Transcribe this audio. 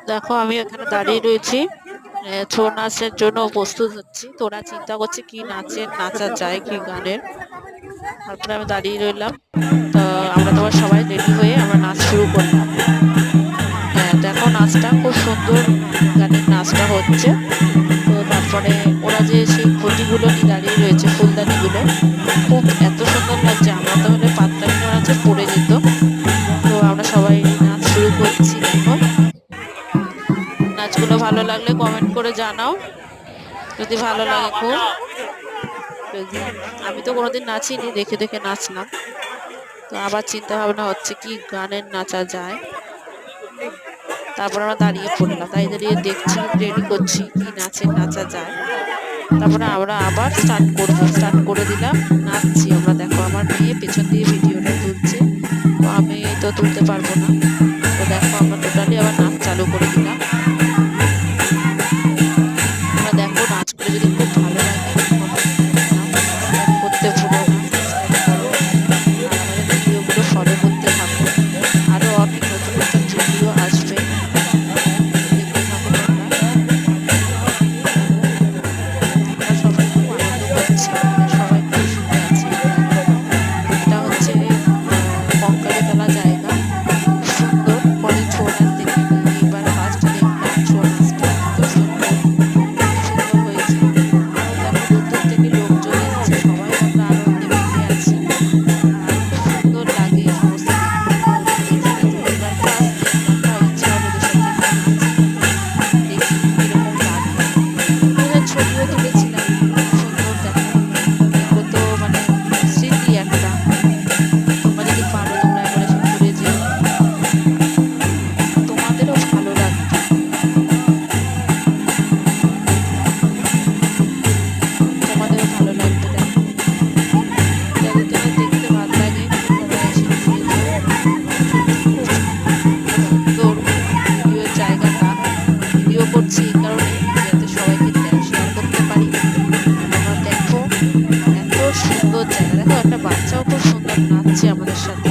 দেখো আমি এখানে দাঁড়িয়ে রয়েছি, ছৌ নাচের জন্য প্রস্তুত হচ্ছি। তোরা চিন্তা করছে কি নাচের নাচা যায়, কি গানের। তারপরে আমি দাঁড়িয়ে রইলাম। তো আমরা তোমার সবাই রেডি হয়ে আমরা নাচ শুরু করলাম। হ্যাঁ দেখো নাচটা খুব সুন্দর, গানের নাচটা হচ্ছে। তো তারপরে ওরা যে সেই খুঁটিগুলো নিয়ে দাঁড়িয়ে রয়েছে, ফুলদানিগুলো, খুব এত সুন্দর লাগছে। আমরা তো হলে পাতলামি নাচে পড়ে যেত। তো আমরা সবাই নাচ শুরু করছি। দেখো নাচগুলো ভালো লাগলে কমেন্ট করে জানাও, যদি ভালো লাগে খুব। যদি আমি তো কোনোদিন নাচিনি, দেখে দেখে নাচলাম। তো আবার চিন্তা ভাবনা হচ্ছে কি গানের নাচা যায়। তারপর আমরা দাঁড়িয়ে পড়লাম, দাঁড়িয়ে দেখছি, রেডি করছি কি নাচের নাচা যায়। তারপরে আমরা আবার স্টার্ট করে দিলাম, নাচছি আমরা। দেখো আমার মেয়ে পেছন দিয়ে ভিডিওটা তুলছে, তো আমি তো তুলতে পারবো না। তো দেখো আমরা টোটালি আবার নাচ চালু করে দিলাম। আমরা দেখো নাচ করে যদি খুব ভালো লাগে করতে ভুলো না, সাবস্ক্রাইব করো আর আমাদের ভিডিওগুলো ফলো করতে থাকো। আরো অনেক নতুন নতুন ভিডিও আসবে, দেখতে থাকো তোমরা। আমরা সবাই খুব আনন্দ করছি, সবাই খুশিতে আছি। এটা হচ্ছে কঙ্কালীতলা জায়গা, সুন্দর করে ছৌ নাচ দেখিনি, এবার ফার্স্ট দেখলাম ছৌ নাচটা। এত সুন্দর, সুন্দর হয়েছে। আরো দেখো দূর দূর থেকে লোকজন এসেছে, সবাই আমরা আনন্দে মেতে আছি। আর খুব সুন্দর লাগে সমস্ত দেখতে। তো এবার ফার্স্ট দেখলাম, তাই ইচ্ছা হলো ওদের সাথে একটু নাচি, দেখি কিরকম লাগে। ওদের ছবিও তুলেছিলাম, খুব সুন্দর। দেখো এগুলো তো মানে স্মৃতি একটা। তোমরা যদি পারো তোমরা একবার এসে ঘুরে যেও, তোমাদেরও ভালো লাগবে। তোমাদেরও ভালো লাগবে। দেখো যাদের জন্য দেখতে ভালো লাগে তারা এসে ঘুরে যেও। খুব সুন্দর ভিডিওর জায়গাটা। ভিডিও করছি এই কারণে যাতে সবাইকে শেয়ার করতে পারি। তোমরা দেখো এত সুন্দর জায়গা। দেখো একটা বাচ্চাও খুব সুন্দর নাচছে আমাদের সাথে।